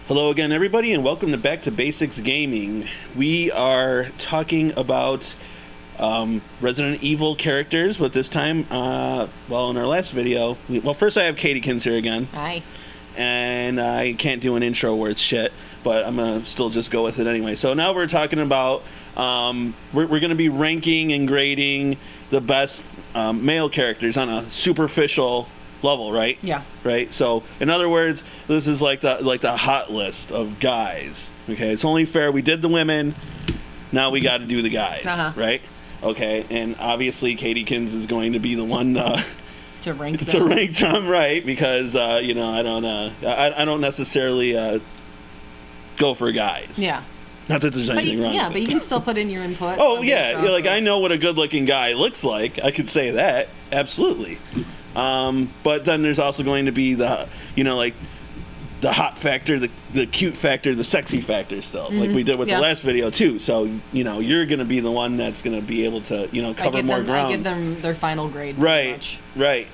Hello again, everybody, and welcome to Back to Basics Gaming. We are talking about Resident Evil characters, but this time, in our last video, first I have Katiekins here again. Hi. And I can't do an intro where it's shit, but I'm going to still just go with it anyway. So now we're talking about, we're going to be ranking and grading the best male characters on a superficial level, right? Yeah. Right. So, in other words, this is like the hot list of guys. Okay, it's only fair. We did the women. Now we got to do the guys, right? Okay, and obviously Katiekins is going to be the one to rank them right, because I don't necessarily go for guys. Yeah. Not that there's anything wrong. Yeah, with but it. you can still put in your input. Oh yeah, I know what a good-looking guy looks like. I could say that absolutely. But then there's also going to be the hot factor, the cute factor, the sexy factor still, like we did with the last video too. So you're going to be the one that's going to be able to cover more ground. I give them their final grade. Right, right.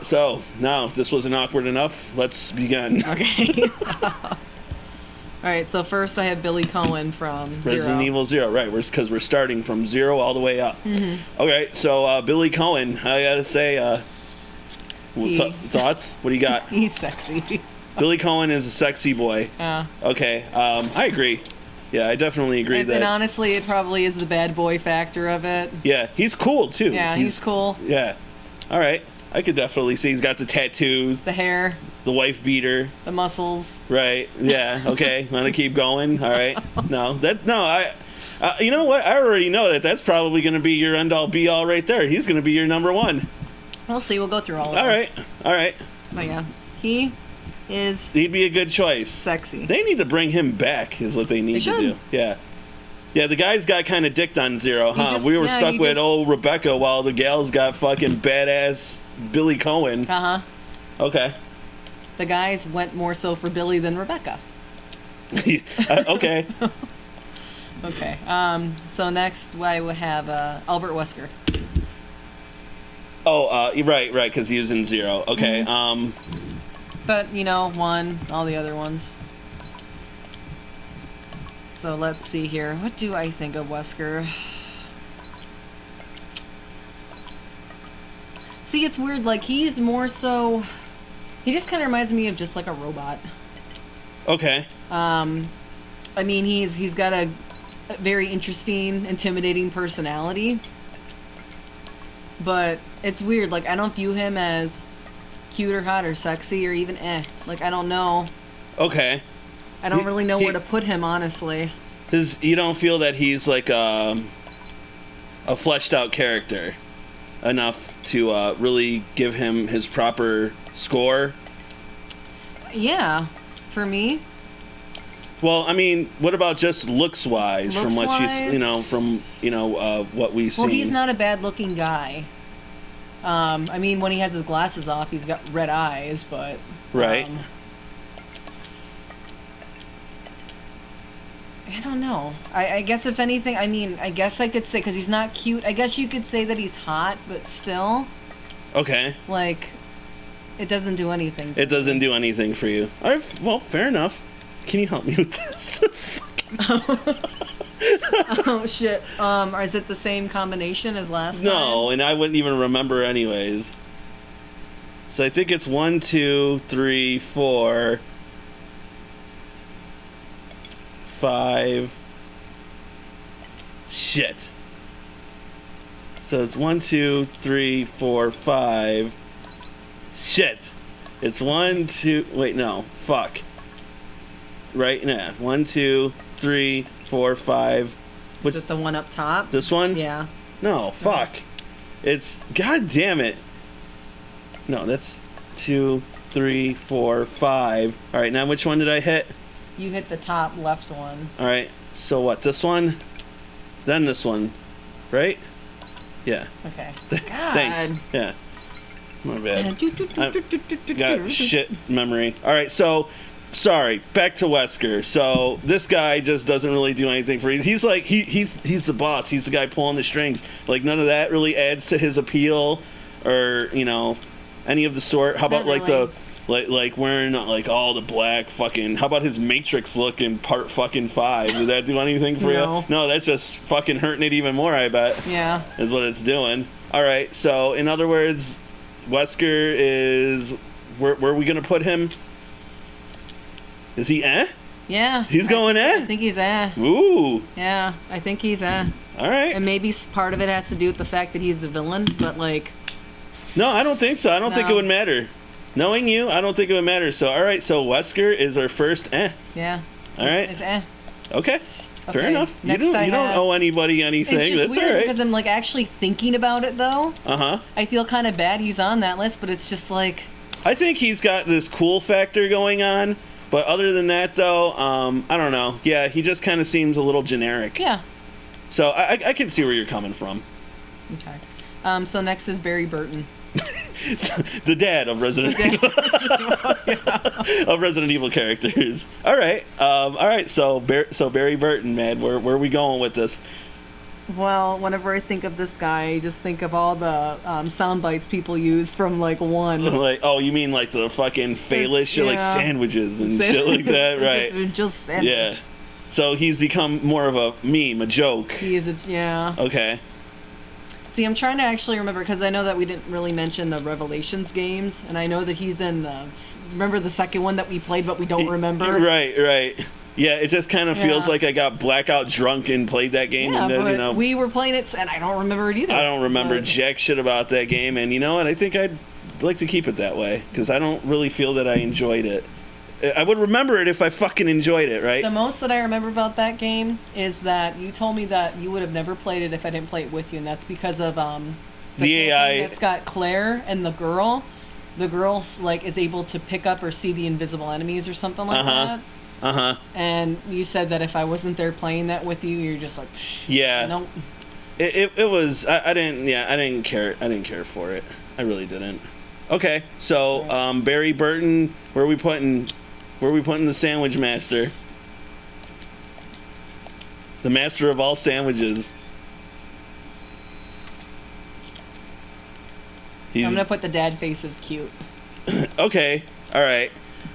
So now, if this wasn't awkward enough, let's begin. Okay. All right. So first, I have Billy Cohen from Resident Evil 0. Right, because we're starting from 0 all the way up. Okay, so Billy Cohen, I gotta say. Thoughts? What do you got? He's sexy. Billy Cohen is a sexy boy. Yeah. Okay. I agree. Yeah, I definitely agree that. And honestly, it probably is the bad boy factor of it. Yeah, he's cool too. Yeah, he's cool. Yeah. All right. I could definitely see he's got the tattoos, the hair, the wife beater, the muscles. Right. Yeah. Okay. Want to keep going? All right. You know what? I already know that's probably going to be your end all be all right there. He's going to be your number one. We'll see. We'll go through all of them. All right. But yeah, he'd be a good choice. Sexy. They need to bring him back, is what they need to do. Yeah. Yeah, the guys got kind of dicked on 0, huh? We were stuck with old Rebecca while the gals got fucking badass Billy Cohen. Okay. The guys went more so for Billy than Rebecca. Okay. Okay. So next I would have Albert Wesker. Oh, right, because he was in 0. Okay. But, 1, all the other ones. So let's see here. What do I think of Wesker? See, it's weird. Like, he's more so... He just kind of reminds me of just like a robot. Okay. I mean, he's got a very interesting, intimidating personality. But it's weird, like, I don't view him as cute or hot or sexy or even Like, I don't know. Okay. I don't really know where to put him, honestly. You don't feel that he's, like, a fleshed out character enough to really give him his proper score? Yeah, for me. Well, I mean, what about just looks-wise? From what what we've seen? Well, he's not a bad-looking guy. I mean, when he has his glasses off, he's got red eyes, but... Right. I don't know. I guess if anything, I mean, I guess I could say, because he's not cute, I guess you could say that he's hot, but still... Okay. Like, it doesn't do anything. It doesn't do anything for you. All right, well, fair enough. Can you help me with this? Oh shit. Is it the same combination as last time? No, and I wouldn't even remember anyways. So I think it's 1, 2, 3, 4, 5. Shit. So it's 1, 2, 3, 4, 5. Shit. It's 1, 2. Wait, no. Fuck. Right? Nah. 1, 2, 3, 4, 5. Is it the one up top? This one? Yeah. No, fuck. It's... God damn it. No, that's 2, 3, 4, 5. Alright, now which one did I hit? You hit the top left one. Alright, so what? This one? Then this one. Right? Yeah. Okay. Thanks. Yeah. My bad. I got shit memory. Alright, so... Sorry, back to Wesker. So this guy just doesn't really do anything for you. He's like he's the boss. He's the guy pulling the strings. Like none of that really adds to his appeal, or any of the sort. How about like Like wearing like all the black fucking. How about his Matrix look in part fucking 5? Did that do anything for No. you? No, that's just fucking hurting it even more. I bet. Yeah. Is what it's doing. All right. So in other words, Wesker is. Where are we gonna put him? Is he Yeah. He's going I think he's Ooh. Yeah, I think he's All right. And maybe part of it has to do with the fact that he's the villain, but like. No, I don't think so. I don't think it would matter. Knowing you, I don't think it would matter. So, all right. So Wesker is our first Yeah. All right. It's Okay. Fair enough. Next You don't owe anybody anything. It's just That's weird all right. because I'm like actually thinking about it though. Uh-huh. I feel kind of bad he's on that list, but it's just like. I think he's got this cool factor going on, but other than that though, I don't know. Yeah, he just kind of seems a little generic. Yeah. So I can see where you're coming from. Okay. So next is Barry Burton. The dad of Resident Evil. Of Resident Evil characters. All right. So Barry Burton, man, where are we going with this? Well, whenever I think of this guy, I just think of all the sound bites people use from like 1. Like, oh, you mean like the fucking Phaelus shit, like sandwiches and shit like that, right? just sandwich. Yeah. So he's become more of a meme, a joke. He is Okay. See, I'm trying to actually remember because I know that we didn't really mention the Revelations games, and I know that he's in remember the second one that we played, but we don't remember. Right. Yeah, it just kind of feels like I got blackout drunk and played that game, and then but we were playing it, and I don't remember it either. I don't remember jack shit about that game, and you know what? I think I'd like to keep it that way because I don't really feel that I enjoyed it. I would remember it if I fucking enjoyed it, right? The most that I remember about that game is that you told me that you would have never played it if I didn't play it with you, and that's because of the AI that's got Claire and the girl. The girl like is able to pick up or see the invisible enemies or something like that. And you said that if I wasn't there playing that with you, you're just like, yeah. Nope. It was. I didn't care. I didn't care for it. I really didn't. Okay, so Barry Burton, where are we putting the sandwich master? The master of all sandwiches. I'm gonna put the dad face as cute. Okay, all right.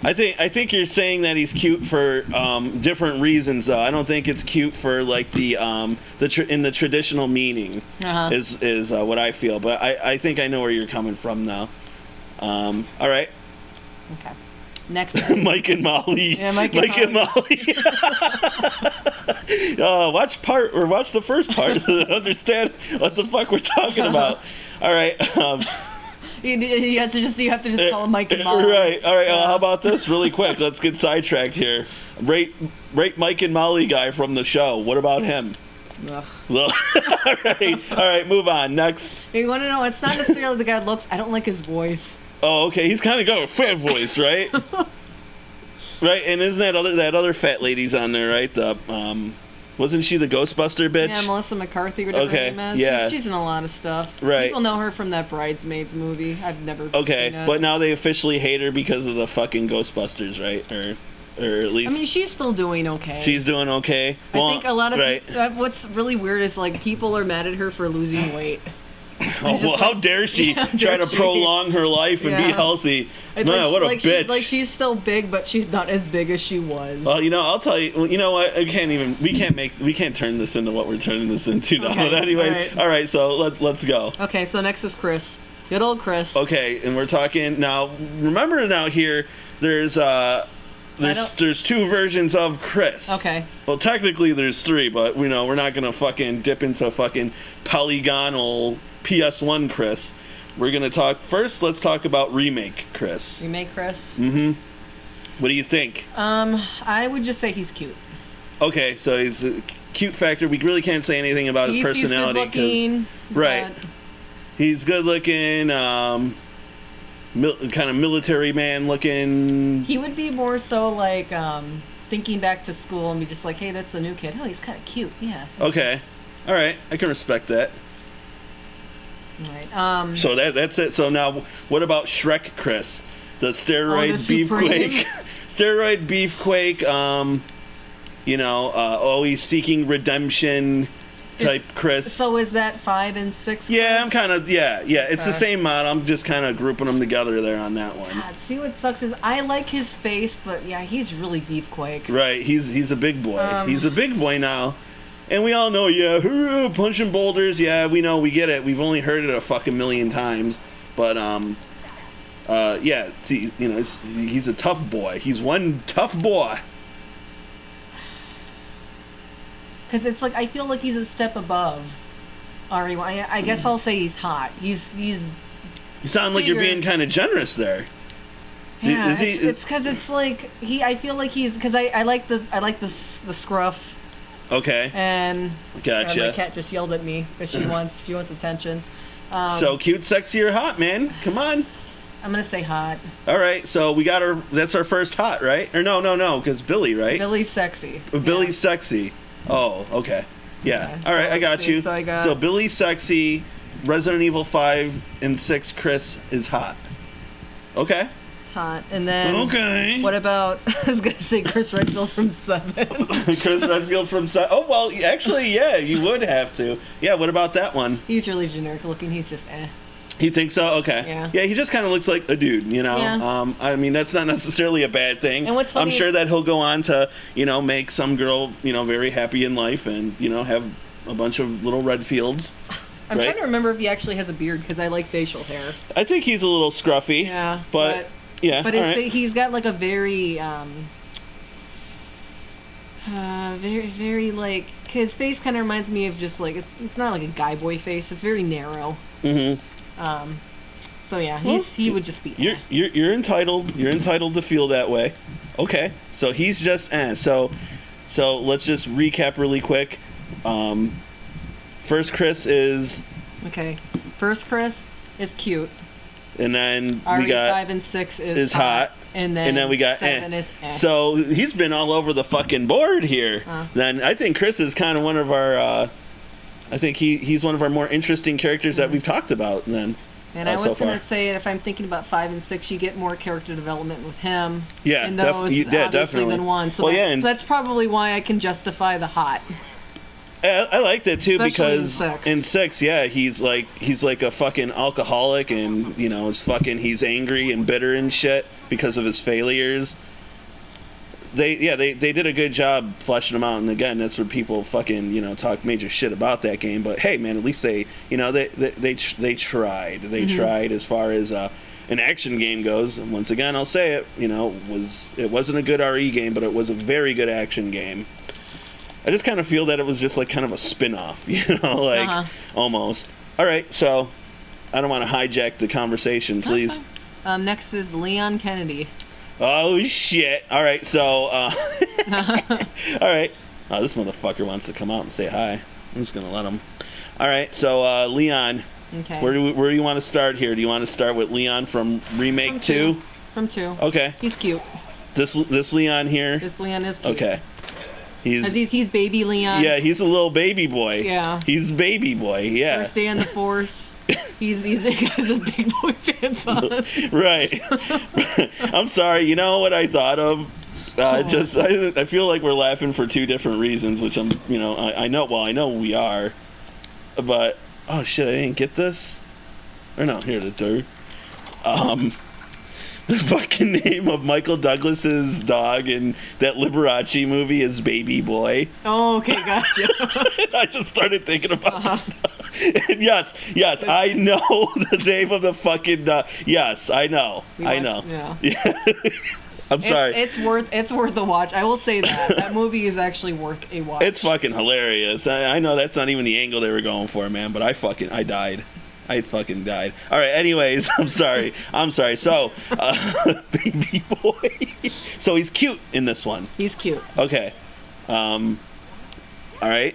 I think you're saying that he's cute for different reasons, though. I don't think it's cute for like in the traditional meaning is what I feel. But I think I know where you're coming from now. All right. Okay. Next. Mike and Molly. Yeah, Mike and Molly. Watch the first part to understand what the fuck we're talking about. All right. You have to just call him Mike and Molly. Right. All right. How about this really quick? Let's get sidetracked here. Rate Mike and Molly guy from the show. What about him? Ugh. Well, all right. Move on. Next. You want to know? It's not necessarily the guy looks. I don't like his voice. Oh, okay. He's kind of got a fat voice, right? Right. And isn't that other fat lady's on there, right? The wasn't she the Ghostbuster bitch? Yeah, Melissa McCarthy. Whatever her name is. Yeah. She's in a lot of stuff. Right. People know her from that Bridesmaids movie. I've never. Okay, seen it. but now they officially hate her because of the fucking Ghostbusters, right? Or at least. I mean, she's still doing okay. She's doing okay. I think a lot of what's really weird is like people are mad at her for losing weight. Oh, well, how dare she try to prolong her life and be healthy? Man, what a bitch! She's still big, but she's not as big as she was. Well, I'll tell you. You know what? We can't turn this into what we're turning this into now. Okay, but anyway, all right. So let's go. Okay, so next is Chris. Good old Chris. Okay, and we're talking now. Remember now here, there's two versions of Chris. Okay. Well, technically there's 3, but we're not gonna fucking dip into fucking polygonal PS1 Chris. We're gonna talk first. Let's talk about remake Chris. Remake Chris. Mm-hmm. What do you think? I would just say he's cute. Okay, so he's a cute factor. We really can't say anything about his personality because right. He's good looking. Kind of military man looking. He would be more so like thinking back to school and be just like, hey, that's a new kid. Oh, he's kind of cute. Yeah. Okay. All right. I can respect that. Right. So that's it. So now, what about Shrek Chris, the steroid beefquake? Steroid beefquake. Always seeking redemption. type Chris. So is that 5 and 6? Yeah, Chris? I'm kind of It's the same model. I'm just kind of grouping them together there on that one. God, see what sucks is I like his face, but yeah, he's really beefquake. Right, he's a big boy. He's a big boy now, and we all know. Yeah, punching boulders. Yeah, we know. We get it. We've only heard it a fucking million times, but yeah. See, he's a tough boy. He's one tough boy. Because it's like I feel like he's a step above Ari. I guess I'll say he's hot. He's. You sound like you're being kind of generous there. Yeah, it's because it's like I feel like he's because I like the scruff. Okay. And gotcha. My cat just yelled at me because she wants attention. So cute, sexy, or hot, man? Come on. I'm gonna say hot. All right, so we got our. That's our first hot, right? Or no, because Billy, right? Billy's sexy. Billy's sexy. Oh, okay. Yeah. Okay, all right, I got you. So Billy's sexy. Resident Evil 5 and 6. Chris is hot. Okay. It's hot, and then. Okay. What about? I was gonna say Chris Redfield from 7. Chris Redfield from 7. Oh well, actually, yeah, you would have to. Yeah. What about that one? He's really generic looking. He's just eh. He thinks so? Okay. Yeah. Yeah, he just kind of looks like a dude, Yeah. I mean, that's not necessarily a bad thing. And what's funny I'm sure that he'll go on to, make some girl, very happy in life and, have a bunch of little Redfields. I'm trying to remember if he actually has a beard because I like facial hair. I think he's a little scruffy. Yeah. But yeah. But he's got like a very, very, very like, his face kind of reminds me of just like, it's not like a guy boy face. It's very narrow. Mm-hmm. So yeah, he would just be. You're entitled. You're entitled to feel that way. Okay. So he's just So let's just recap really quick. First Chris is. Okay. First Chris is cute. And then we got 5 5 and 6 is hot. And then we got 7 is eh. So he's been all over the fucking board here. Then I think Chris is kind of one of our. I think he's one of our more interesting characters that we've talked about. Then. And I was going to say, if I'm thinking about 5 and 6, you get more character development with him. Yeah, in those, definitely. Than 1. So that's probably why I can justify the hot. I like that too. Especially because in 6, yeah, he's like a fucking alcoholic, and he's angry and bitter and shit because of his failures. They did a good job fleshing him out, and again, that's where people fucking talk major shit about that game. But hey, man, at least they tried. They tried as far as an action game goes. And once again, I'll say it. It wasn't a good RE game, but it was a very good action game. I just kind of feel that it was just like kind of a spin-off, almost. All right, so I don't want to hijack the conversation, please. Next is Leon Kennedy. Oh shit! All right, so all right. Oh, this motherfucker wants to come out and say hi. I'm just gonna let him. All right, so Leon. Okay. Where do you want to start here? Do you want to start with Leon from Remake 2? From 2. Okay. He's cute. This Leon here. This Leon is cute. Okay. He's baby Leon. Yeah, he's a little baby boy. Yeah. He's baby boy. Yeah. First day on the force. He's got his big boy pants on. Right. I'm sorry. You know what I thought of? I feel like we're laughing for 2 different reasons, which I know. Well, I know we are, but oh shit, I didn't get this. Or no, here the third. The fucking name of Michael Douglas's dog in that Liberace movie is Baby Boy. Oh, okay, gotcha. I just started thinking about that. And yes, I know the name of the fucking dog. Yes, I know. Yeah. I'm sorry. It's worth a watch. I will say that movie is actually worth a watch. It's fucking hilarious. I know that's not even the angle they were going for, man. But I died. I fucking died. All right. Anyways, I'm sorry. So, Baby Boy. So he's cute in this one. He's cute. Okay. All right.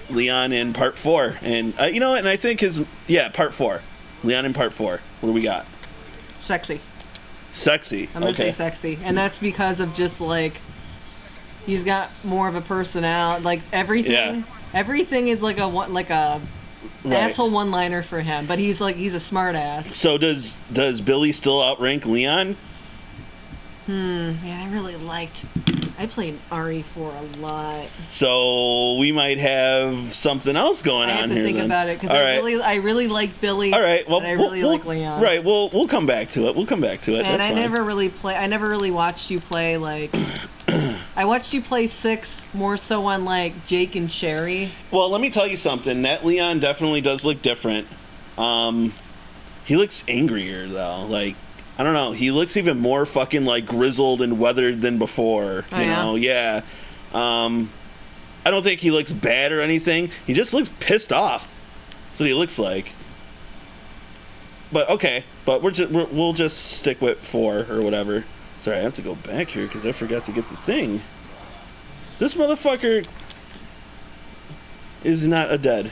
Leon in part 4, and and I think part 4. Leon in part 4. What do we got? Sexy. I'm gonna say sexy, and that's because of just like he's got more of a personality. Like everything is like a asshole one-liner for him, but he's a smart ass. So does Billy still outrank Leon? Man, I played RE4 a lot. So we might have something else going on here. I have to think about it because I really like Billy. All right, well, I really like Leon. Right, we'll come back to it. And that's I fine. never really watched you play like. I watched you play 6 more so on like Jake and Sherry. Well, let me tell you something. That Leon definitely does look different. He looks angrier though. Like, I don't know. He looks even more fucking like grizzled and weathered than before. You know? Yeah. I don't think he looks bad or anything. He just looks pissed off. That's what he looks like. But okay. But we'll just stick with 4 or whatever. Sorry, I have to go back here because I forgot to get the thing. This motherfucker is not a dead.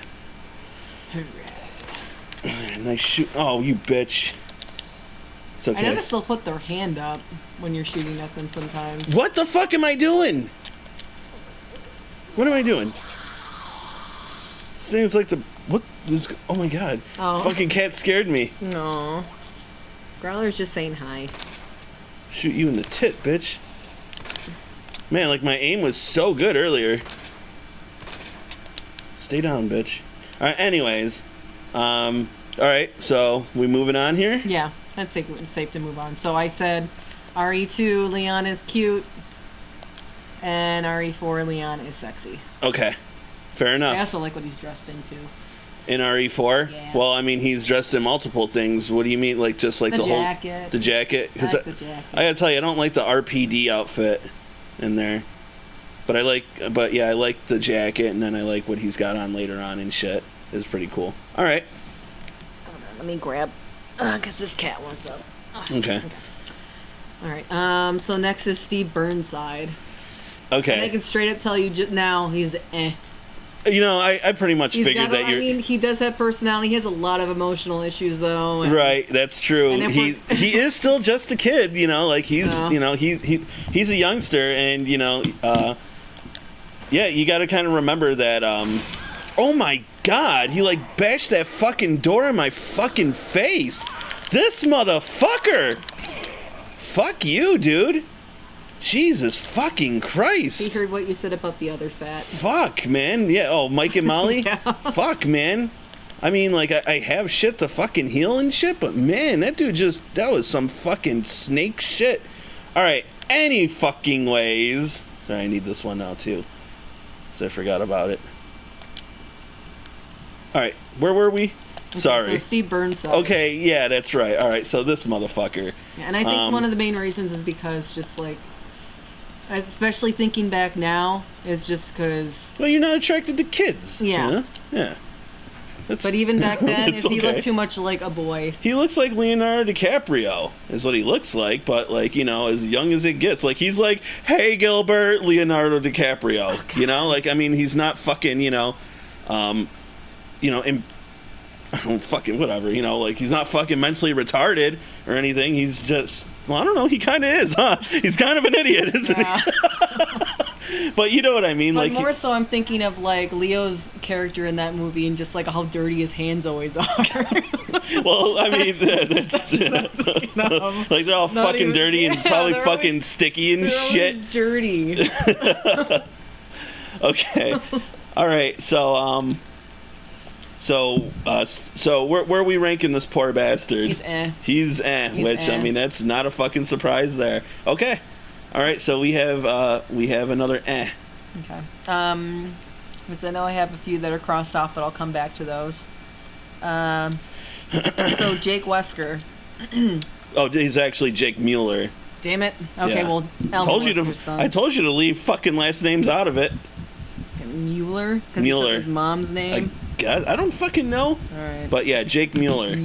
Nice shoot. Oh, you bitch. It's okay. I notice they'll put their hand up when you're shooting at them sometimes. What the fuck am I doing? What am I doing? Seems like what is... Oh my god. Oh. Fucking cat scared me. No. Growler's just saying hi. Shoot you in the tit, bitch. Man, like my aim was so good earlier. Stay down, bitch. Alright, anyways. Alright, so we moving on here? Yeah, that's safe to move on. So I said RE2, Leon is cute. And RE4, Leon is sexy. Okay. Fair enough. I also like what he's dressed in, too. In RE4? Yeah. Well, I mean, he's dressed in multiple things. What do you mean? Like, just like the jacket. whole... The jacket? I like the jacket. I gotta tell you, I don't like the RPD outfit in there. But I like the jacket, and then I like what he's got on later on and shit. It's pretty cool. Alright. Hold on, let me grab... because this cat wants up. Okay. Alright, so next is Steve Burnside. Okay. And I can straight up tell you now he's You know, I pretty much figured that you're... I mean, he does have personality. He has a lot of emotional issues, though. Right, that's true. He is still just a kid, you know, like he's, you know, he's a youngster, and, you know, yeah, you got to kind of remember that, oh my god, he, like, bashed that fucking door in my fucking face. This motherfucker! Fuck you, dude. Jesus fucking Christ. He heard what you said about the other fat. Fuck, man. Yeah, oh, Mike and Molly? Yeah. Fuck, man. I mean, like, I have shit to fucking heal and shit, but man, that dude that was some fucking snake shit. Alright, any fucking ways. Sorry, I need this one now, too. So I forgot about it. Alright, where were we? Okay, Sorry. So Steve Burnside. Okay, yeah, that's right. Alright, so this motherfucker. Yeah, and I think one of the main reasons is because just, like, especially thinking back now, is just because... Well, you're not attracted to kids. Yeah. You know? Yeah. But even back then, he looked too much like a boy. He looks like Leonardo DiCaprio, is what he looks like, but, like, you know, as young as it gets. Like, he's like, hey, Gilbert, Leonardo DiCaprio. Oh, you know? Like, I mean, he's not fucking, you know, I don't fucking, whatever, you know, like, he's not fucking mentally retarded or anything. He's just, well, I don't know, he kind of is, huh? He's kind of an idiot, isn't he? But you know what I mean? But like, more so I'm thinking of, like, Leo's character in that movie and just, like, how dirty his hands always are. Well, I mean, that's like, they're all fucking dirty and probably fucking always, sticky and shit. Always dirty. Okay. All right, so, So where are we ranking this poor bastard? He's which I mean, that's not a fucking surprise there. Okay, all right. So we have another Okay. Because I know I have a few that are crossed off, but I'll come back to those. So Jake Wesker. Oh, he's actually Jake Mueller. Damn it. Okay, yeah. well, I told you to leave fucking last names out of it. Mueller? Because he took his mom's name? I don't fucking know. Alright. But yeah, Jake Mueller.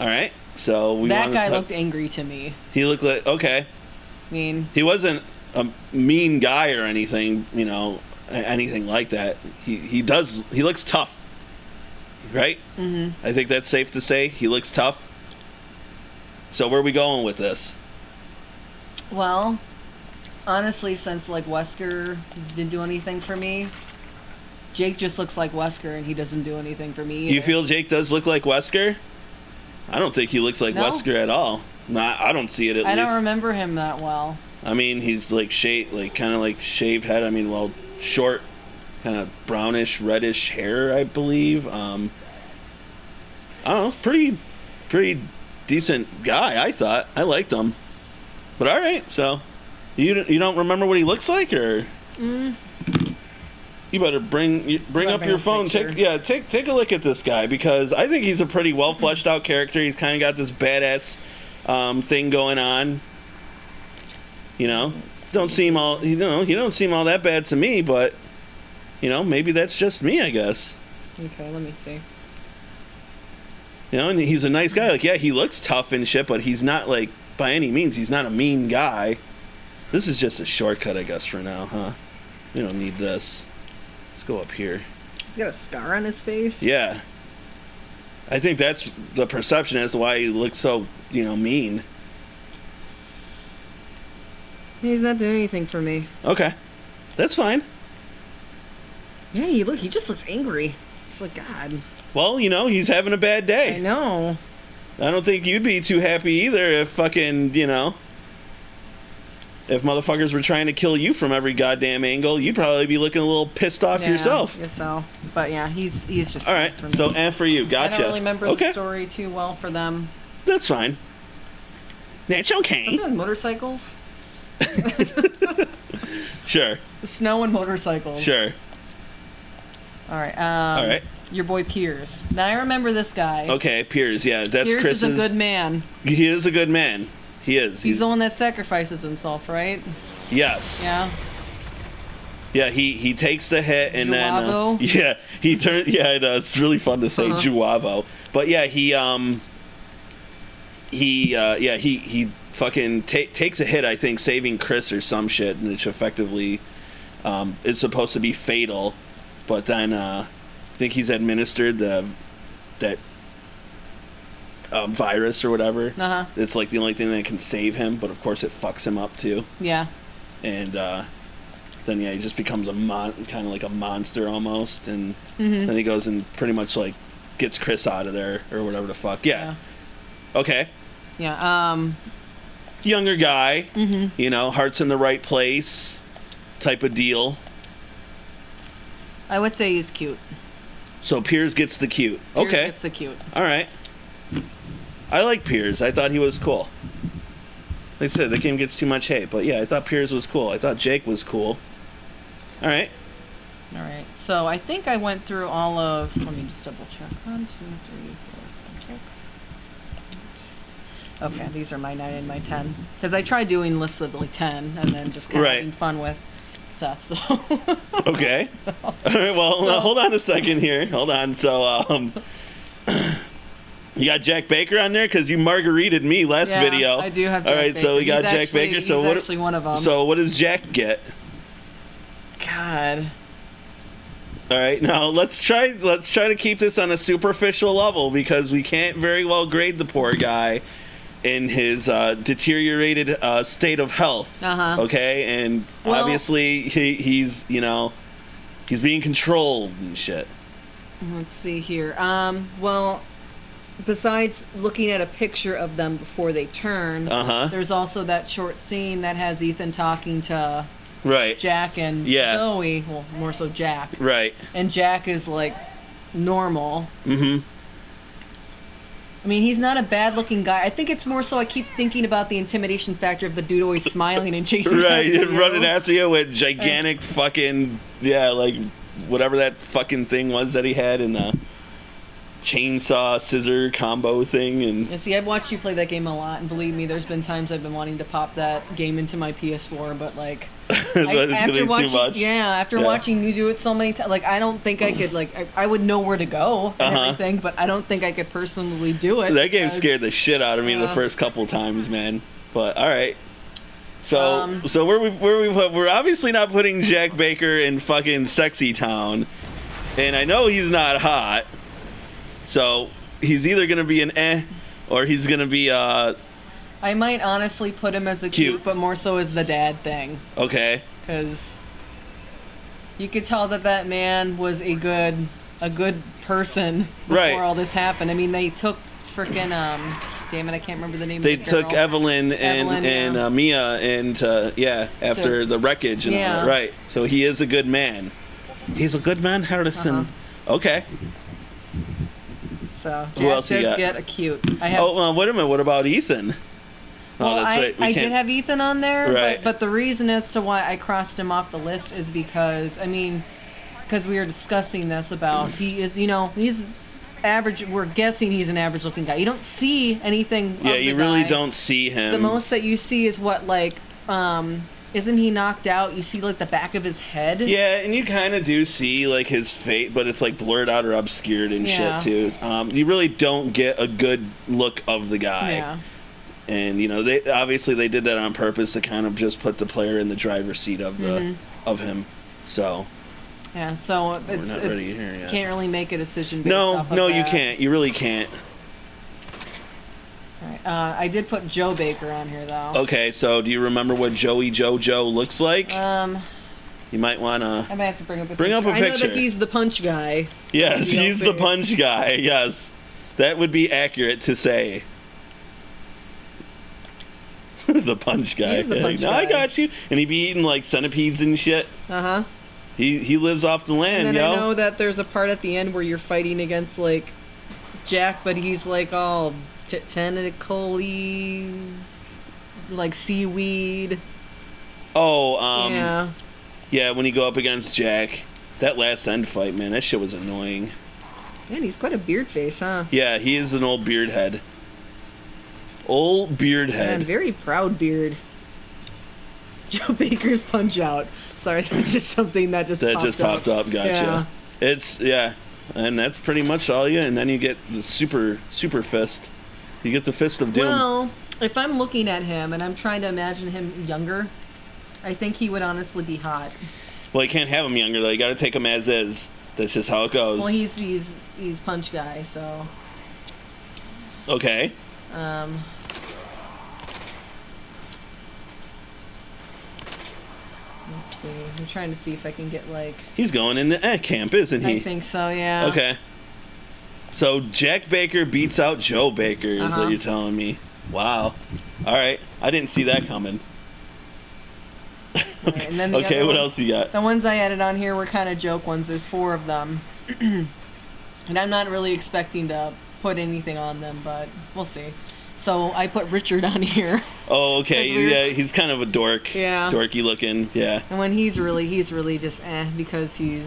Alright, so that guy looked angry to me. He looked like, okay. I mean... He wasn't a mean guy or anything, you know, anything like that. He looks tough. Right? Mm-hmm. I think that's safe to say. He looks tough. So where are we going with this? Well... Honestly, since, like, Wesker didn't do anything for me, Jake just looks like Wesker, and he doesn't do anything for me either. You feel Jake does look like Wesker? I don't think he looks like Wesker at all. Nah, I don't see it at least. I don't remember him that well. I mean, he's like kind of like shaved head. I mean, well, short, kind of brownish, reddish hair, I believe. I don't know, pretty decent guy. I thought I liked him, but all right. So, you don't remember what he looks like, or? You better bring up your phone. Take a look at this guy, because I think he's a pretty well fleshed out character. He's kind of got this badass thing going on. You know, don't seem all he don't seem all that bad to me, but maybe that's just me, I guess. Okay, let me see. And he's a nice guy. Like, yeah, he looks tough and shit, but he's not like by any means. He's not a mean guy. This is just a shortcut, I guess, for now, huh? We don't need this. Let's go up here. He's got a scar on his face. Yeah. I think that's the perception as to why he looks so, mean. He's not doing anything for me. Okay. That's fine. Yeah, he just looks angry. Just like, God. Well, he's having a bad day. I know. I don't think you'd be too happy either if fucking, if motherfuckers were trying to kill you from every goddamn angle, you'd probably be looking a little pissed off yourself. I guess so. But yeah, he's just... All right, so and for you, gotcha. I don't really remember the story too well for them. That's fine. That's okay. Something with motorcycles? Sure. Snow and motorcycles. Sure. All right. All right. Your boy Piers. Now I remember this guy. Okay, Piers. Yeah, that's Piers Chris's. Is a good man. He is a good man. He is. He's the one that sacrifices himself, right? Yes. Yeah. Yeah, he takes the hit and Juavo? then he turns. Yeah, it's really fun to say Juavo. But yeah, he fucking takes a hit, I think, saving Chris or some shit, which effectively is supposed to be fatal. But then I think he's administered that virus or whatever. It's like the only thing that can save him, but of course it fucks him up too. Yeah. And then he just becomes kind of like a monster almost, and then he goes and pretty much like gets Chris out of there or whatever the fuck. Yeah. Okay. Yeah. Younger guy, heart's in the right place, type of deal. I would say he's cute. So Piers gets the cute. Piers okay. Gets the cute. All right. I like Piers. I thought he was cool. Like I said, the game gets too much hate, but yeah, I thought Piers was cool. I thought Jake was cool. All right. All right. So I think I went through all of. Let me just double check. 1, 2, 3, 4, 5, 6. Okay, these are my 9 and my 10. Because I tried doing lists of like 10 and then just kind of having fun with stuff. So. Okay. All right. Well, hold on a second here. Hold on. So, you got Jack Baker on there because you margaritaed me last video. I do have. Jack All right. Baker. So we got Jack Baker. So he's actually one of them. So what does Jack get? God. All right. Now let's try to keep this on a superficial level because we can't very well grade the poor guy in his deteriorated state of health. Okay, and obviously he's being controlled and shit. Let's see here. Well, besides looking at a picture of them before they turn, there's also that short scene that has Ethan talking to Jack and Zoe. Well, more so Jack. Right. And Jack is like normal. Mm-hmm. I mean, he's not a bad-looking guy. I think it's more so I keep thinking about the intimidation factor of the dude always smiling and chasing after you. Running after you with gigantic fucking, like whatever that fucking thing was that he had in the chainsaw scissor combo thing. And see, I've watched you play that game a lot, and believe me, there's been times I've been wanting to pop that game into my PS4, but like... after watching you do it so many times, like I don't think I could, like I would know where to go and everything, but I don't think I could personally do it. That game scared the shit out of me the first couple times, man. But all right, so we're obviously not putting Jack Baker in fucking Sexy Town, and I know he's not hot, so he's either gonna be an or he's gonna be I might honestly put him as a cute, but more so as the dad thing. Okay. Because you could tell that man was a good person before all this happened. I mean, they took freaking damn it, I can't remember the name they of the girl. took Evelyn and Mia and after the wreckage and all that. Right. So he is a good man. He's a good man, Harrison. Okay. So Jack does get a cute. Wait a minute. What about Ethan? Well, that's right. I did have Ethan on there, right. but the reason as to why I crossed him off the list is because, because we were discussing this about he's average. We're guessing he's an average-looking guy. You don't see anything. Yeah, you really don't see him. The most that you see is what isn't he knocked out? You see like the back of his head. Yeah, and you kind of do see like his face, but it's like blurred out or obscured and shit too. You really don't get a good look of the guy. Yeah. And they did that on purpose to kind of just put the player in the driver's seat of him. So. Yeah, so it's can't really make a decision. Based off of that. You can't. You really can't. All right. I did put Joe Baker on here though. Okay, so do you remember what Joey Jojo looks like? You might wanna. I might have to bring up a picture. I know that he's the punch guy. Yes, he's the punch guy. Yes, that would be accurate to say. The punch guy. He's the punch guy. I got you. And he be eating like centipedes and shit. He lives off the land, and then I know that there's a part at the end where you're fighting against like Jack, but he's like all tentacly, like seaweed. Yeah, when you go up against Jack, that last end fight, man, that shit was annoying. Man, he's quite a beard face, huh? Yeah, he is an old beard head. Old beard head. Man, very proud beard. Joe Baker's Punch Out. Sorry, that's just something that just popped up. Gotcha. Yeah. And that's pretty much all you. And then you get the super fist. You get the Fist of Doom. Well, if I'm looking at him and I'm trying to imagine him younger, I think he would honestly be hot. Well, you can't have him younger though. You got to take him as is. That's just how it goes. Well, he's punch guy, so. Okay. Let's see. I'm trying to see if I can get like. He's going in the camp, isn't he? I think so. Yeah. Okay. So Jack Baker beats out Joe Baker, is what you're telling me. Wow. All right. I didn't see that coming. Right, and then okay, what else you got? The ones I added on here were kind of joke ones. There's 4 of them. And I'm not really expecting to put anything on them, but we'll see. So I put Richard on here. Oh, okay. Yeah, he's kind of a dork. Yeah. Dorky looking. Yeah. And when he's really just because he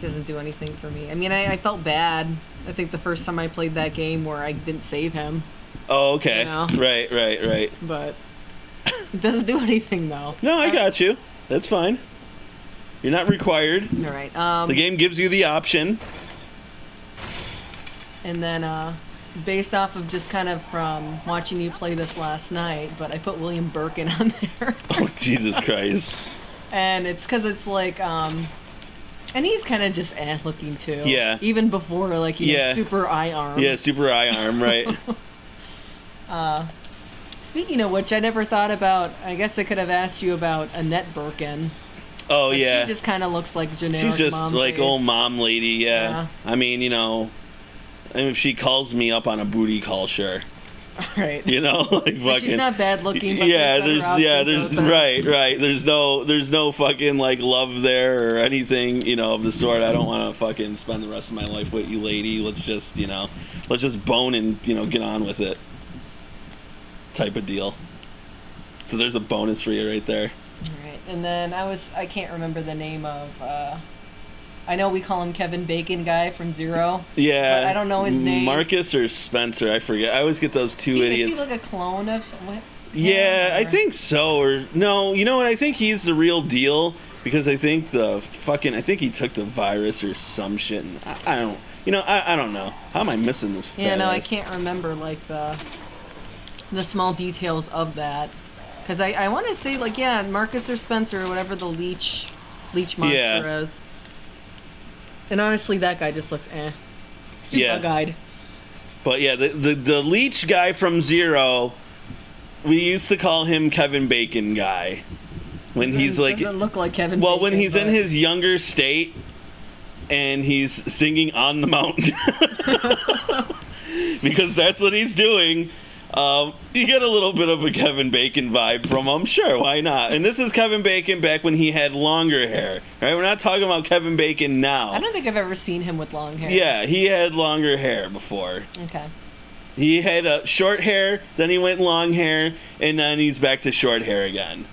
doesn't do anything for me. I mean, I felt bad. I think the first time I played that game where I didn't save him. Oh, okay. Right. But it doesn't do anything though. No, I got you. That's fine. You're not required. All right. The game gives you the option. And then, based off of just kind of from watching you play this last night, but I put William Birkin on there. Oh, Jesus Christ. And it's because it's like, and he's kind of just looking too. Yeah. Even before, like, he has super eye arm. Yeah, super eye arm, right. Speaking of which, I never thought about, I guess I could have asked you about Annette Birkin. Oh, but yeah. She just kind of looks like generic mom. She's just like face. old mom lady, yeah. I mean, and if she calls me up on a booty call, sure. Right. Like fucking. She's not bad looking. But there's right. There's no fucking like love there or anything, of the sort. I don't want to fucking spend the rest of my life with you, lady. Let's just, let's just bone and get on with it. Type of deal. So there's a bonus for you right there. All right, and then I can't remember the name of. I know we call him Kevin Bacon guy from Zero. Yeah. But I don't know his name. Marcus or Spencer, I forget. I always get those two idiots. Is he like a clone of what? Yeah, I think so. Or no, you know what? I think he's the real deal because I think he took the virus or some shit. And I don't know. How am I missing this? Yeah, no, I can't remember like the small details of that because I want to say like Marcus or Spencer or whatever the leech monster is. And honestly, that guy just looks He's too bug-eyed. But yeah, the leech guy from Zero, we used to call him Kevin Bacon guy. When he's like, doesn't look like Kevin. Well, Bacon, when he's in his younger state, and he's singing On the Mountain. Because that's what he's doing. You get a little bit of a Kevin Bacon vibe from him. Sure, why not? And this is Kevin Bacon back when he had longer hair. Right? We're not talking about Kevin Bacon now. I don't think I've ever seen him with long hair. Yeah, he had longer hair before. Okay. He had short hair, then he went long hair, and then he's back to short hair again.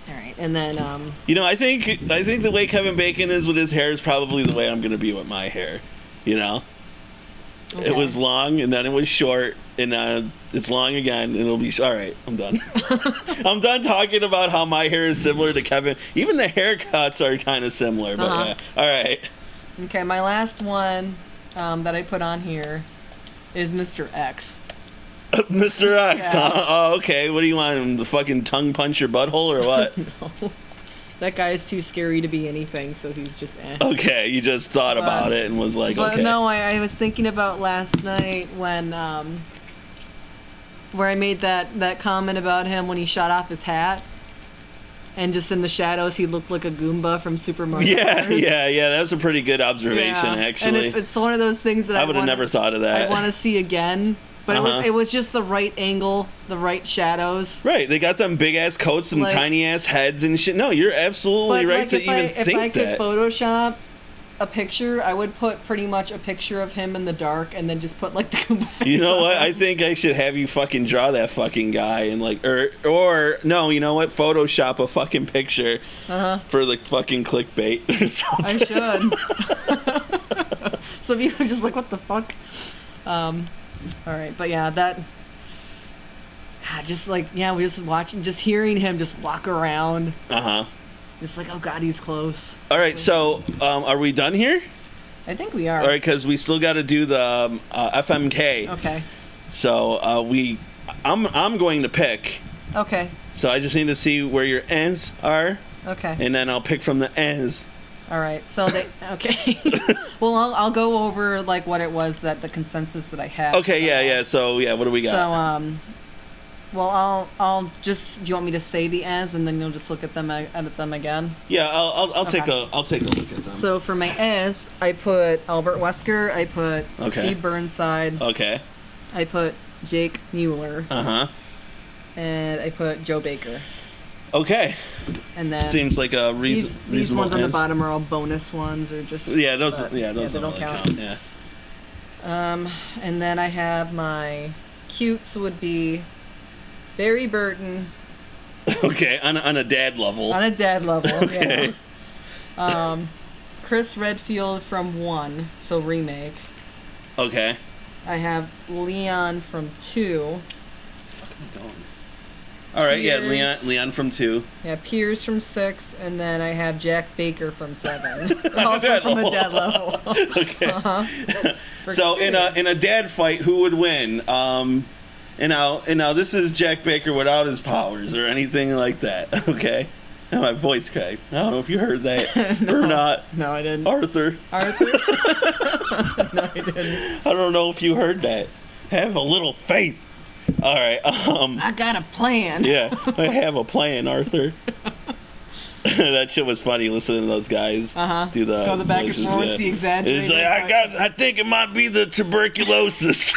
All right, and then I think the way Kevin Bacon is with his hair is probably the way I'm going to be with my hair. Okay. It was long, and then it was short, and it's long again, and it'll be all right. I'm done. I'm done talking about how my hair is similar to Kevin. Even the haircuts are kind of similar, but yeah. All right. Okay, my last one that I put on here is Mr. X. Mr. X, yeah. Huh? Oh, okay. What do you want him to fucking tongue punch your butthole or what? No. That guy is too scary to be anything, so he's just Okay, you just thought about it and was like, okay. No, I was thinking about last night when, where I made that comment about him when he shot off his hat. And just in the shadows, he looked like a Goomba from Super Mario Bros. Yeah. That was a pretty good observation, actually. And it's one of those things that I would have never thought of that. I want to see again. But it was just the right angle, the right shadows. Right, they got them big ass coats and tiny ass heads and shit. No, you're absolutely right to even think that. If I could Photoshop a picture, I would put pretty much a picture of him in the dark and then just put like the. You know what? I think I should have you fucking draw that fucking guy and like, or no, you know what? Photoshop a fucking picture for like fucking clickbait or something. I should. So people are just like, what the fuck? All right, but yeah, we just watching, just hearing him just walk around. Just like, oh god, he's close. All right, so are we done here? I think we are. All right, because we still got to do the FMK. Okay. So I'm going to pick. Okay. So I just need to see where your ends are. Okay. And then I'll pick from the ends. All right. So okay. Well, I'll go over like what it was that the consensus that I had. Okay. Yeah. So what do we got? So well, I'll just. Do you want me to say the ends and then you'll just look at them again? Yeah. I'll take a look at them. So for my S, I put Albert Wesker. I put Steve Burnside. Okay. I put Jake Mueller. And I put Joe Baker. Okay. And then seems like a reasonable. These ones on the bottom are all bonus ones, or just those don't count. Yeah. And then I have my cutes would be Barry Burton. Okay, on a dad level. On a dad level. Okay. Yeah. Chris Redfield from 1, so remake. Okay. I have Leon from 2. All right, Piers, Leon from 2. Yeah, Piers from 6, and then I have Jack Baker from 7. Also from a dad level. Okay. So in a dad fight, who would win? And now this is Jack Baker without his powers or anything like that. Okay. And my voice cracked. I don't know if you heard that or not. No, I didn't. Arthur. No, I didn't. I don't know if you heard that. Have a little faith. All right. I got a plan. Yeah, I have a plan, Arthur. That shit was funny listening to those guys do the go the back and forth, the exaggerated. It's like I think it might be the tuberculosis.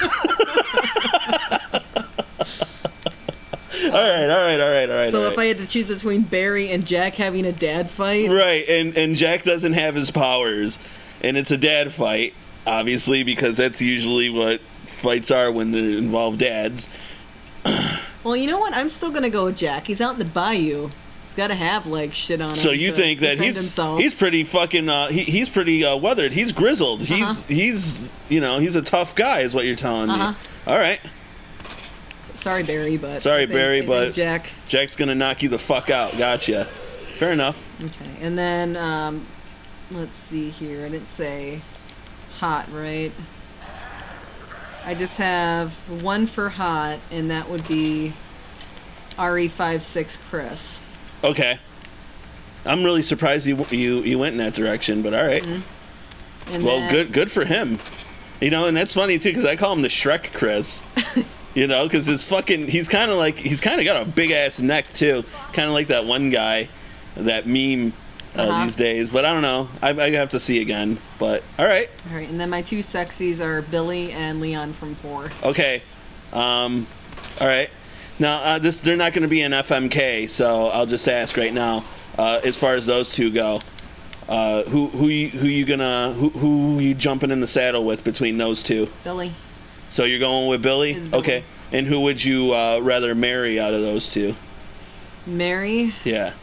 All right. So if I had to choose between Barry and Jack having a dad fight, right, and Jack doesn't have his powers, and it's a dad fight, obviously, because that's usually what fights are when they involve dads. Well, you know what? I'm still gonna go with Jack. He's out in the bayou. He's got to have like shit on him. So you think that he's pretty fucking he's pretty weathered. He's grizzled. He's a tough guy, is what you're telling me. All right. Sorry, Barry, but Jack's gonna knock you the fuck out. Gotcha. Fair enough. Okay, and then let's see here. I didn't say hot, right? I just have one for hot, and that would be RE56 Chris. Okay. I'm really surprised you went in that direction, but all right. Mm-hmm. Good for him. And that's funny too, because I call him the Shrek Chris. Because he's kind of got a big ass neck too, kind of like that one guy, that meme these days, but I don't know. I have to see again. But all right. All right, and then my two sexies are Billy and Leon from 4. Okay. All right. Now they're not going to be an FMK, so I'll just ask right now. As far as those two go, who you jumping in the saddle with between those two? Billy. So you're going with Billy? Okay. And who would you rather marry out of those two? Marry? Yeah.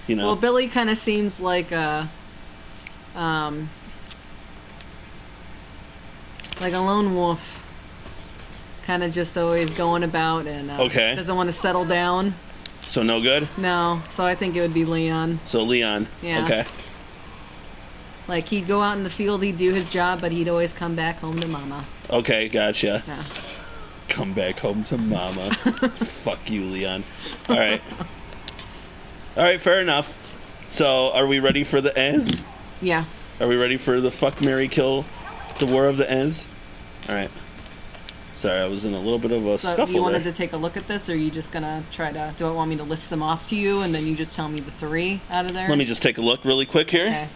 You know. Well, Billy kind of seems like a lone wolf. Kind of just always going about and doesn't want to settle down. So no good? No. So I think it would be Leon. So Leon. Yeah. Okay. Like he'd go out in the field, he'd do his job, but he'd always come back home to Mama. Okay, gotcha. Yeah. Come back home to Mama. Fuck you, Leon. All right. All right, fair enough. So, are we ready for the Ez? Yeah. Are we ready for the fuck, marry, kill, the war of the Ez? All right. Sorry, I was in a little bit of a scuffle you wanted there. to take a look at this, or are you just gonna try to? Do I want me to list them off to you, and then you just tell me the 3 out of there? Let me just take a look really quick here. Okay.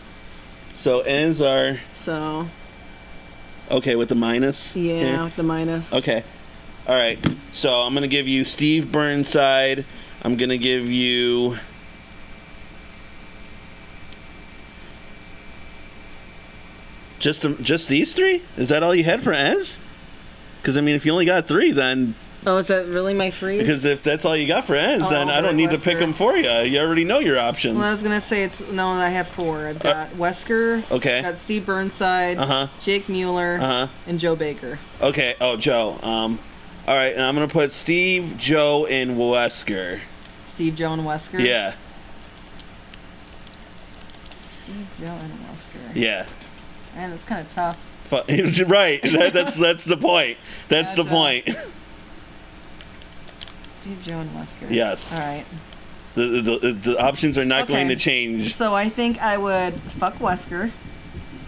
So Ez are. So. Okay, with the minus. Yeah, here? with the minus. Okay. All right. So I'm gonna give you Steve Burnside. I'm gonna give you. Just these 3? Is that all you had for Ez? Because I mean, if you only got 3, then. Oh, is that really my 3? Because if that's all you got for Ez, then I don't need to pick them for you. You already know your options. Well, I was gonna say I have 4. I've got Wesker. Okay. I've got Steve Burnside. Jake Mueller. And Joe Baker. Okay. Oh, Joe. All right, and I'm gonna put Steve, Joe, and Wesker. Steve, Joe, and Wesker. Yeah. Steve, Joe, and Wesker. Yeah. Man, it's kind of tough. Right. That's the point. That's the point. Steve, Joe, and Wesker. Yes. All right. The options are not going to change. So I think I would fuck Wesker.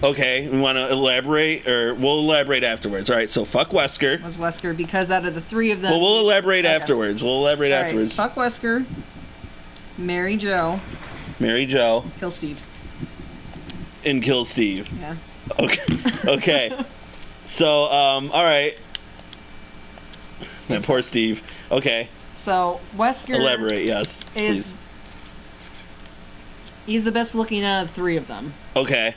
Okay, we want to elaborate, or we'll elaborate afterwards. All right, so fuck Wesker. Was Wesker, because out of the 3 of them... Well, we'll elaborate afterwards. We'll elaborate afterwards. Fuck Wesker. Marry Joe. Marry Joe. Kill Steve. And kill Steve. Yeah. Okay. Okay. So, all right. Man, poor Steve. Okay. So, Wesker... Elaborate, yes, please. He's the best looking out of the 3 of them. Okay.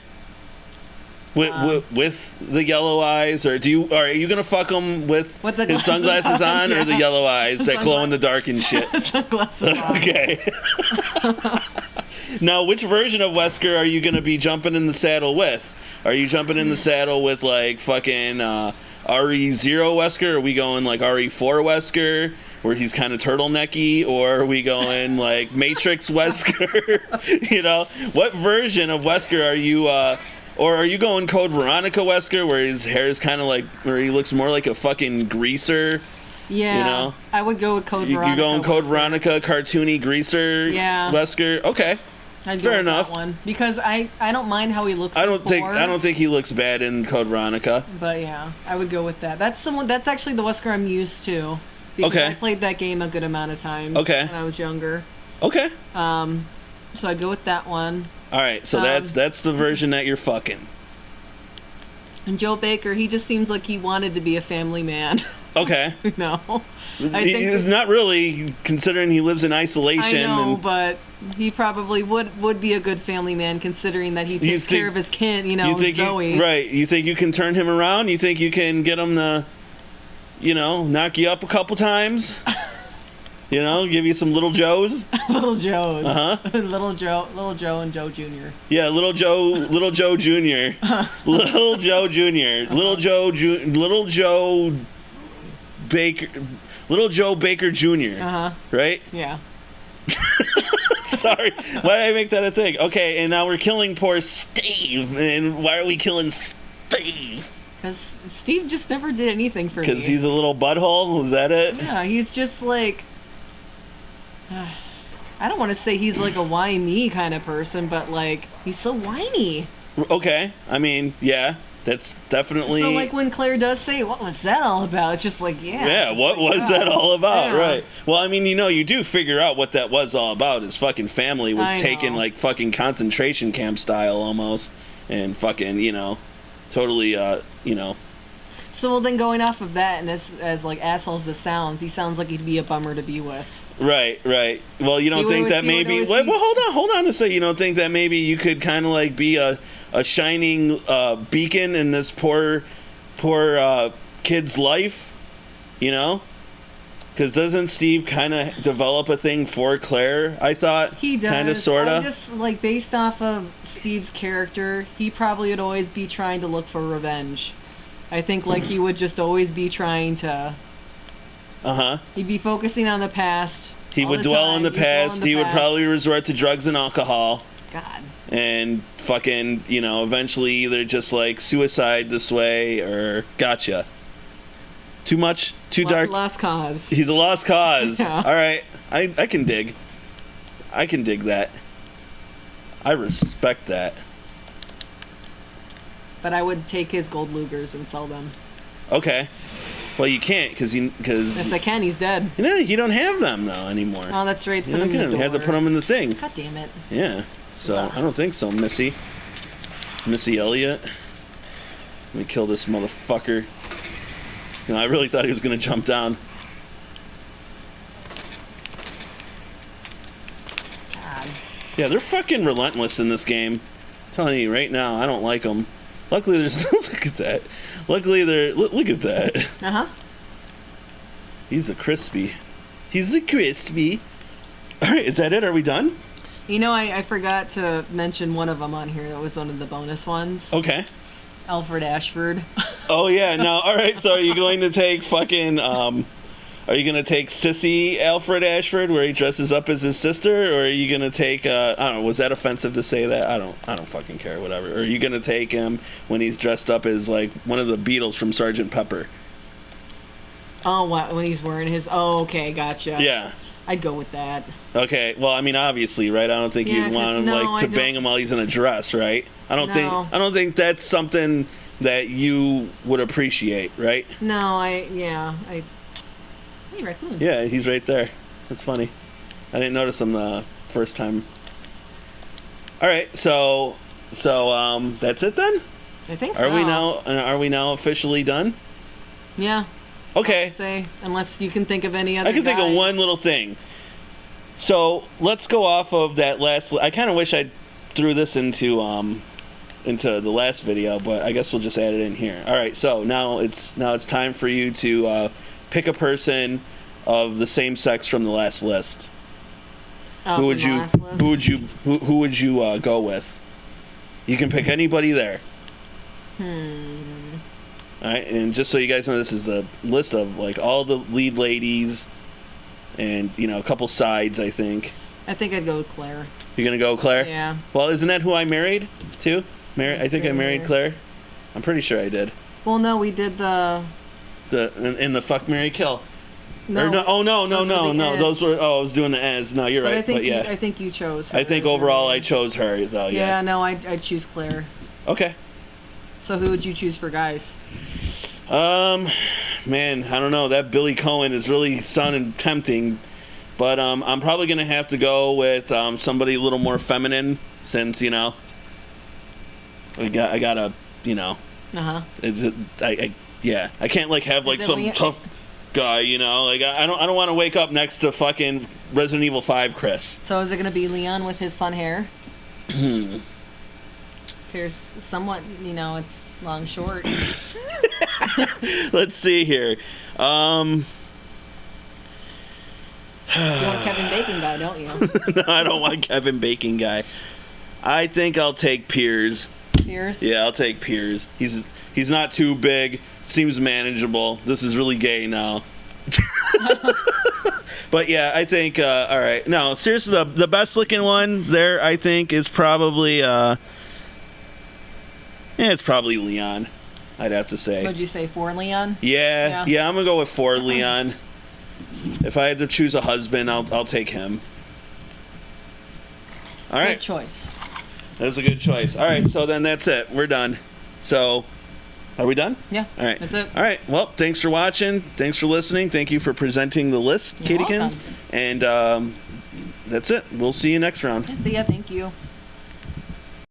With the yellow eyes, or are you gonna fuck him with his sunglasses on, or the yellow eyes that glow in the dark and shit? Sunglasses on. Okay. Now, which version of Wesker are you gonna be jumping in the saddle with? Are you jumping in the saddle with like fucking RE0 Wesker? Or are we going like RE4 Wesker, where he's kind of turtlenecky, or are we going like Matrix Wesker? You know, what version of Wesker are you? Or are you going Code Veronica Wesker, where his hair is kind of like, where he looks more like a fucking greaser? Yeah, you know? I would go with Code Veronica. You going Code Veronica, cartoony greaser Wesker? Okay, fair enough. That one. Because I don't mind how he looks. I don't think he looks bad in Code Veronica. But yeah, I would go with that. That's actually the Wesker I'm used to. Because I played that game a good amount of times. When I was younger. Okay. So I'd go with that one. All right, so that's the version that you're fucking. And Joe Baker, he just seems like he wanted to be a family man. Okay. No. Not really, considering he lives in isolation. I know, but he probably would be a good family man, considering that he takes care of his kid, Zoe. Right. You think you can turn him around? You think you can get him to, knock you up a couple times? Give you some Little Joes. Little Joes. Little Joe and Joe Jr. Yeah, Little Joe Jr. Little Joe Jr. Little Joe Baker Jr. Right? Yeah. Sorry, why did I make that a thing? Okay, and now we're killing poor Steve. And why are we killing Steve? Because Steve just never did anything for me. Because he's a little butthole? Was that it? Yeah, he's just like... I don't want to say he's like a why me kind of person, but like he's so whiny. Okay, I mean, yeah. That's definitely... So, like, when Claire does say, what was that all about? It's just like, yeah. Yeah, what was that all about? Yeah. Right. Well, I mean, you do figure out what that was all about. His fucking family was taken, like, fucking concentration camp style almost. And fucking, totally, So, well, then going off of that, and as like, assholes this sounds, he sounds like he'd be a bummer to be with. Right. Well, you don't think that maybe... Well, hold on a second. You don't think that maybe you could kind of, like, be a shining beacon in this poor kid's life, because doesn't Steve kind of develop a thing for Claire? I thought he does, kind of, sort of. Just like based off of Steve's character, he probably would always be trying to look for revenge. I think like he would just always be trying to. He'd be focusing on the past. He would dwell in the past. He would probably resort to drugs and alcohol. God. And fucking, eventually either just like suicide this way or gotcha. Too much? Too dark? Lost cause. He's a lost cause. Yeah. All right. I can dig. I can dig that. I respect that. But I would take his gold Lugers and sell them. Okay. Well, you can't because yes, I can. He's dead. You don't have them though anymore. Oh, that's right. You have to put them in the thing. God damn it. Yeah. So I don't think so, Missy Elliott. Let me kill this motherfucker. I really thought he was gonna jump down. God. Yeah, they're fucking relentless in this game. I'm telling you right now, I don't like them. Luckily, there's look at that. Luckily, look at that. He's a crispy. All right, is that it? Are we done? I forgot to mention one of them on here. That was one of the bonus ones. Okay. Alfred Ashford. Oh yeah. Now, all right. So, are you going to take fucking? Are you going to take sissy Alfred Ashford, where he dresses up as his sister, or are you going to take? I don't know. Was that offensive to say that? I don't fucking care. Whatever. Or are you going to take him when he's dressed up as like one of the Beatles from Sgt. Pepper? Oh, what? When he's wearing his? Oh, okay, gotcha. Yeah. I'd go with that. Okay. Well, I mean, obviously, right? I don't think you'd want him to bang him while he's in a dress, right? I don't think that's something that you would appreciate, right? No, Hey, raccoon. Yeah, he's right there. That's funny. I didn't notice him the first time. All right, so that's it then? I think so. Are we now officially done? Yeah. Okay. I'd say, unless you can think of any other. I can think of one little thing. So let's go off of that last. I kind of wish I threw this into the last video, but I guess we'll just add it in here. All right. So now it's time for you to pick a person of the same sex from the last list. Who would you go with? You can pick anybody there. All right, and just so you guys know, this is the list of like all the lead ladies, and a couple sides. I think I'd go with Claire. You're gonna go Claire? Yeah. Well, isn't that who I married too? I think I married Claire. I'm pretty sure I did. Well, no, we did in the fuck, marry, kill. No. No. Those were. Oh, I was doing the as. No, you're right. I think you chose her. I think overall I chose her though. Yeah. Yeah. No, I'd choose Claire. Okay. So who would you choose for guys? Man, I don't know. That Billy Cohen is really sounding tempting, but I'm probably gonna have to go with somebody a little more feminine, since I gotta I can't like have like some tough guy, like I don't want to wake up next to fucking Resident Evil 5 Chris. So is it gonna be Leon with his fun hair? Here's somewhat, it's long short. Let's see here. You want Kevin Bacon guy, don't you? No, I don't want Kevin Bacon guy. I think I'll take Piers. Piers? Yeah, I'll take Piers. He's not too big. Seems manageable. This is really gay now. But yeah, I think all right. No, seriously, the best looking one there, I think, is probably it's probably Leon, I'd have to say. Would you say for Leon? Yeah, I'm gonna go with for Leon. If I had to choose a husband, I'll take him. All right. Good choice. That was a good choice. All right, so then that's it. We're done. So Are we done? Yeah. All right. That's it. All right. Well, thanks for watching. Thanks for listening. Thank you for presenting the list, Katiekins. And that's it. We'll see you next round. See ya. Thank you.